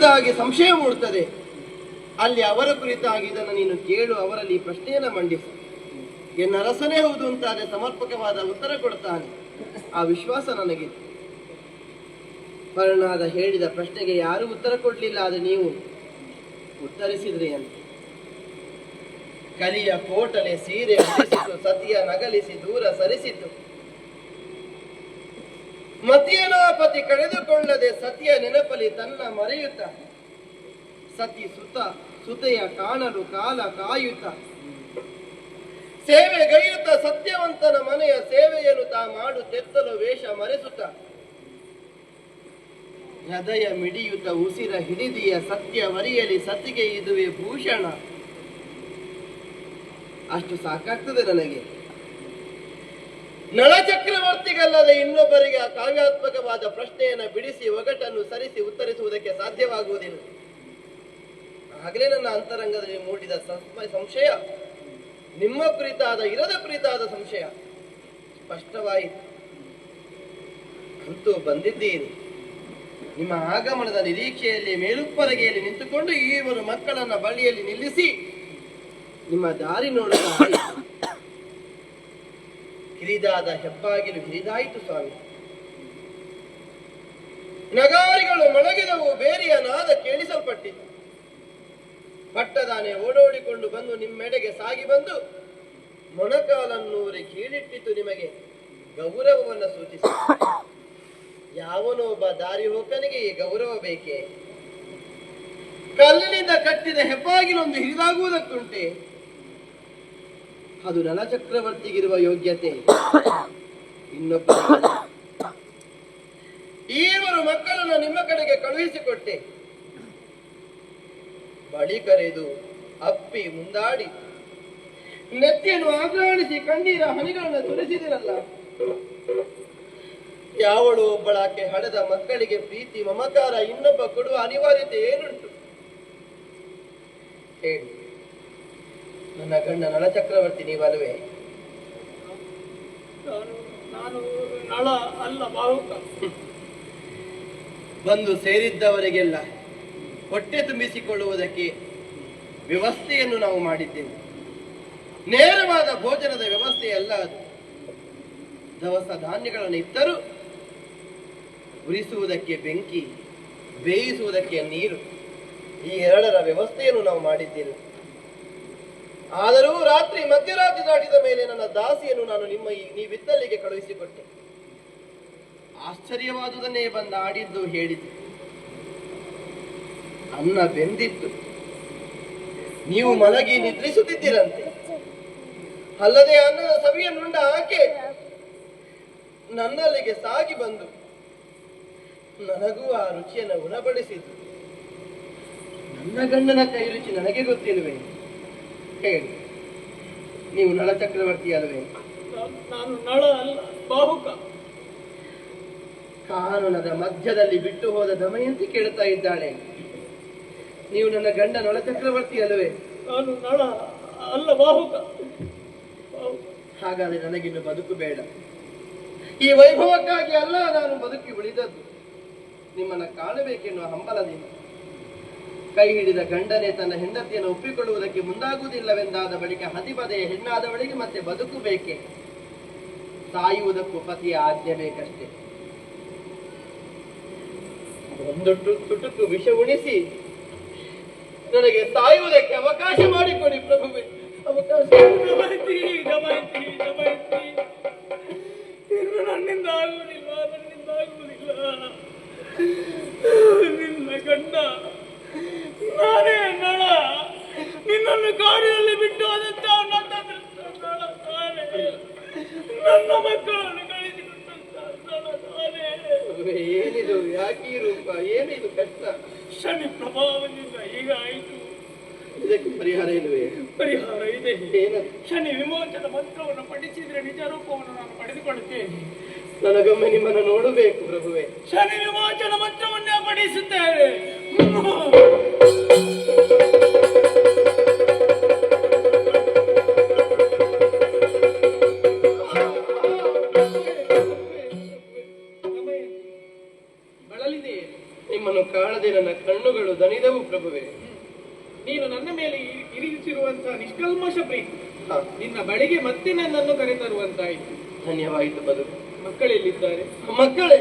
ಕುರಿತಾಗಿ ಸಂಶಯ ಮೂಡುತ್ತದೆ, ಅಲ್ಲಿ ಅವರ ಕುರಿತಾಗಿ ಇದನ್ನು ನೀನು ಕೇಳು, ಅವರಲ್ಲಿ ಪ್ರಶ್ನೆಯನ್ನು ಮಂಡಿಸು. ಎನ್ನ ಅರಸನೇ ಹೌದು ಅಂತಾದರೆ ಸಮರ್ಪಕವಾದ ಉತ್ತರ ಕೊಡ್ತಾನೆ, ಆ ವಿಶ್ವಾಸ ನನಗಿದೆ. ಪರ್ಣಾದ ಹೇಳಿದ ಪ್ರಶ್ನೆಗೆ ಯಾರೂ ಉತ್ತರ ಕೊಡ್ಲಿಲ್ಲ, ಆದರೆ ನೀವು ಉತ್ತರಿಸಿದ್ರಿ ಅಂತ. ಕಲಿಯ ಕೋಟಲೆ ಸೀರೆ ಹೊರಿಸಿತು, ಸತಿಯ ನಗಲಿಸಿ ದೂರ ಸರಿಸಿತು. ಮತಿಯನಾಪತಿ ಕಳೆದುಕೊಳ್ಳದೆ ಸತಿಯ ನೆನಪಲಿ ತನ್ನ ಮರೆಯುತ್ತ, ಸತಿ ಸುತೆಯ ಕಾಣಲು ಕಾಲ ಕಾಯುತ್ತ, ಸೇವೆಗೈಯುತ್ತ ಸತ್ಯವಂತನ ಮನೆಯ ಸೇವೆಯನ್ನು ತಾ ಮಾಡುತ್ತೆತ್ತಲು ವೇಷ ಮರೆಸುತ್ತ, ಹೃದಯ ಮಿಡಿಯುತ್ತ ಉಸಿರ ಹಿಡಿದಿಯ ಸತ್ಯ ವರಿಯಲಿ ಸತಿಗೆ ಇದುವೆ ಭೂಷಣ. ಅಷ್ಟು ಸಾಕಾಗ್ತದೆ ನನಗೆ. ನಳಚಕ್ರವರ್ತಿಗಲ್ಲದೆ ಇನ್ನೊಬ್ಬರಿಗೆ ಆ ಕಾವ್ಯಾತ್ಮಕವಾದ ಪ್ರಶ್ನೆಯನ್ನು ಬಿಡಿಸಿ ಒಗಟನ್ನು ಸರಿಸಿ ಉತ್ತರಿಸುವುದಕ್ಕೆ ಸಾಧ್ಯವಾಗುವುದಿಲ್ಲ. ಆಗಲೇ ನನ್ನ ಅಂತರಂಗದಲ್ಲಿ ಮೂಡಿದ ಸಂಶಯ, ನಿಮ್ಮ ಕುರಿತಾದ ಇರದ ಕುರಿತಾದ ಸಂಶಯ ಸ್ಪಷ್ಟವಾಯಿತು. ಅಂತೂ ಬಂದಿದ್ದೀರಿ. ನಿಮ್ಮ ಆಗಮನದ ನಿರೀಕ್ಷೆಯಲ್ಲಿ ಮೇಲುಪ್ಪಲಗೆಯಲ್ಲಿ ನಿಂತುಕೊಂಡು ಇವರು ಮಕ್ಕಳನ್ನ ಬಳಿಯಲ್ಲಿ ನಿಲ್ಲಿಸಿ ನಿಮ್ಮ ದಾರಿ ನೋಡುತ್ತಾ ಹಿರಿದಾದ ಹೆಬ್ಬಾಗಿಲು ಹಿರಿದಾಯಿತು ಸ್ವಾಮಿ. ನಗಾರಿಗಳು ಮೊಳಗಿದವು, ಬೇರೆಯ ನಾದ ಕೇಳಿಸಲ್ಪಟ್ಟಿತು. ಪಟ್ಟದಾನೆ ಓಡೋಡಿಕೊಂಡು ಬಂದು ನಿಮ್ಮೆಡೆಗೆ ಸಾಗಿ ಬಂದು ಮೊಣಕಾಲನ್ನೂರಿ ಕೀಳಿಟ್ಟಿತು. ನಿಮಗೆ ಗೌರವವನ್ನು ಸೂಚಿಸಿ, ಯಾವನೋ ಒಬ್ಬ ದಾರಿ ಹೋಕನಿಗೆ ಈ ಗೌರವ ಬೇಕೇ? ಕಲ್ಲಿನಿಂದ ಕಟ್ಟಿದ ಹೆಬ್ಬಾಗಿಲೊಂದು ಹಿರಿದಾಗುವುದಕ್ಕುಂಟೆ? ಅದು ನಳಚಕ್ರವರ್ತಿಗಿರುವ ಯೋಗ್ಯತೆ ಇನ್ನೊಬ್ಬ. ಈವರು ಮಕ್ಕಳನ್ನು ನಿಮ್ಮ ಕಡೆಗೆ ಕಳುಹಿಸಿಕೊಟ್ಟೆ, ಬಳಿ ಕರೆದು ಅಪ್ಪಿ ಮುಂದಾಡಿ ನೆತ್ತಿಯನ್ನು ಆಗ್ರಾಣಿಸಿ ಕಣ್ಣೀರ ಹನಿಗಳನ್ನು ಸುರಿಸಿದಿರಲ್ಲ. ಯಾವಳು ಒಬ್ಬಳಾಕೆ ಹಡೆದ ಮಕ್ಕಳಿಗೆ ಪ್ರೀತಿ ಮಮಕಾರ ಇನ್ನೊಬ್ಬ ಕೊಡುವ ಅನಿವಾರ್ಯತೆ ಏನುಂಟು ಹೇಳಿ? ನನ್ನ ಗಂಡ ನಳಚಕ್ರವರ್ತಿ ನೀವಲ್ವೇ? ನಾನು ನಳ ಅಲ್ಲ, ಬಾಹುಕ. ಬಂದು ಸೇರಿದ್ದವರಿಗೆಲ್ಲ ಹೊಟ್ಟೆ ತುಂಬಿಸಿಕೊಳ್ಳುವುದಕ್ಕೆ ವ್ಯವಸ್ಥೆಯನ್ನು ನಾವು ಮಾಡಿದ್ದೇವೆ. ನೇರವಾದ ಭೋಜನದ ವ್ಯವಸ್ಥೆ ಅಲ್ಲ ಅದು. ದವಸ ಧಾನ್ಯಗಳನ್ನು ಇತ್ತರೂ ಉರಿಸುವುದಕ್ಕೆ ಬೆಂಕಿ, ಬೇಯಿಸುವುದಕ್ಕೆ ನೀರು, ಈ ಎರಡರ ವ್ಯವಸ್ಥೆಯನ್ನು ನಾವು ಮಾಡಿದ್ದೇವೆ. ಆದರೂ ರಾತ್ರಿ ಮಧ್ಯರಾತ್ರಿ ದಾಟಿದ ಮೇಲೆ ನನ್ನ ದಾಸಿಯನ್ನು ನಾನು ನೀವಿದ್ದಲ್ಲಿಗೆ ಕಳುಹಿಸಿಕೊಟ್ಟೆ. ಆಶ್ಚರ್ಯವಾದುದನ್ನೇ ಬಂದು ಆಡಿದ್ದು ಹೇಳಿದ್ದು. ಅನ್ನ ಬೆಂದಿತ್ತು, ನೀವು ಮಲಗಿ ನಿದ್ರಿಸುತ್ತಿದ್ದೀರಂತೆ. ಅಲ್ಲದೆ ಅನ್ನದ ಸವಿಯನ್ನುಂಡ ಆಕೆ ನನ್ನಲ್ಲಿಗೆ ಸಾಗಿ ಬಂದು ನನಗೂ ಆ ರುಚಿಯನ್ನು ಉಣಬಡಿಸಿದ್ದು. ನನ್ನ ಗಂಡನ ಕೈ ರುಚಿ ನನಗೆ ಗೊತ್ತಿಲ್ವೇ? ಹೇಳಿ, ನೀವು ನಳಚಕ್ರವರ್ತಿ ಅಲ್ವೇ? ನಾನು ನಳ ಅಲ್ಲ, ಬಾಹುಕ. ಕಾನೂನದ ಮಧ್ಯದಲ್ಲಿ ಬಿಟ್ಟು ಹೋದ ದಮಯಂತಿ ಕೇಳ್ತಾ ಇದ್ದಾಳೆ, ನೀವು ನನ್ನ ಗಂಡ ನಳಚಕ್ರವರ್ತಿ ಅಲ್ವೇ? ನಾನು ನಳ ಅಲ್ಲ, ಬಾಹುಕ. ಹಾಗಾದ್ರೆ ನನಗಿನ್ನು ಬದುಕು ಬೇಡ. ಈ ವೈಭವಕ್ಕಾಗಿ ಅಲ್ಲ ನಾನು ಬದುಕಿ ಉಳಿದದ್ದು, ನಿಮ್ಮನ್ನ ಕಾಣಬೇಕೆನ್ನುವ ಹಂಬಲದಿಂದ. ಕೈ ಹಿಡಿದ ಗಂಡನೇ ತನ್ನ ಹೆಂಡತಿಯನ್ನು ಒಪ್ಪಿಕೊಳ್ಳುವುದಕ್ಕೆ ಮುಂದಾಗುವುದಿಲ್ಲವೆಂದಾದ ಬಳಿಕ ಹದಿಪದೆಯ ಹೆಣ್ಣಾದವಳಿಗೆ ಮತ್ತೆ ಬದುಕು ಬೇಕೆ? ಸಾಯುವುದಕ್ಕೂ ಪತಿಯ ಆಜ್ಞೆ ಬೇಕಷ್ಟೇ. ಒಂದೊಟ್ಟು ತುಟುಕು ವಿಷ ಉಣಿಸಿ ನನಗೆ ಸಾಯುವುದಕ್ಕೆ ಅವಕಾಶ ಮಾಡಿಕೊಡಿ ಪ್ರಭುವೆ, ಅವಕಾಶ. ನನ್ನಿಂದ ಆಗುವುದಿಲ್ಲ, ನನ್ನಿಂದ ಆಗುವುದಿಲ್ಲ. ನಿನ್ನ ಗಂಡ ನಾನೇ ನಳ, ನಿನ್ನನ್ನು ಕಾಡಿನಲ್ಲಿ ಬಿಟ್ಟು ಆದಂತ ನನ್ನ ಮಕ್ಕಳನ್ನು ಕಳಿಸಿಕೊಟ್ಟಂತ ನಾನೇ. ಏನಿದು, ಯಾಕೀ ರೂಪ, ಏನಿದು ಕಷ್ಟ? ಶನಿ ಪ್ರಭಾವದಿಂದ ಈಗ ಆಯಿತು. ಇದಕ್ಕೆ ಪರಿಹಾರ ಇಲ್ಲವೇ? ಪರಿಹಾರ ಇದೆ. ಏನು? ಶನಿ ವಿಮೋಚನ ಮಂತ್ರವನ್ನು ಪಠಿಸಿದ್ರೆ ನಿಜ ರೂಪವನ್ನು ನಾನು ಪಡೆದುಕೊಳ್ಳುತ್ತೇನೆ. ನನಗೊಮ್ಮೆ ನಿಮ್ಮನ್ನು ನೋಡಬೇಕು ಪ್ರಭುವೆ. ಶನಿ ವಿಮೋಚನ ಮಂತ್ರವನ್ನೇ ಪಠಿಸುತ್ತೇವೆ. ಬಳಲಿದೆ, ನಿಮ್ಮನ್ನು ಕಾಣದೆ ನನ್ನ ಕಣ್ಣುಗಳು ದಣಿದವು ಪ್ರಭುವೆ. ನೀನು ನನ್ನ ಮೇಲೆ ಇರಿಸಿರುವಂತಹ ನಿಷ್ಕಲ್ಮಶ ಪ್ರೀತಿ ಹಾ, ನಿನ್ನ ಬಳಿಗೆ ಮತ್ತೆ ನನ್ನನ್ನು ಕರೆತರುವಂತಾಯಿತು. ಧನ್ಯವಾಯಿತು ಬದುಕು. ಮಕ್ಕಳೆಲ್ಲಿದ್ದಾರೆ? ಮಕ್ಕಳೇ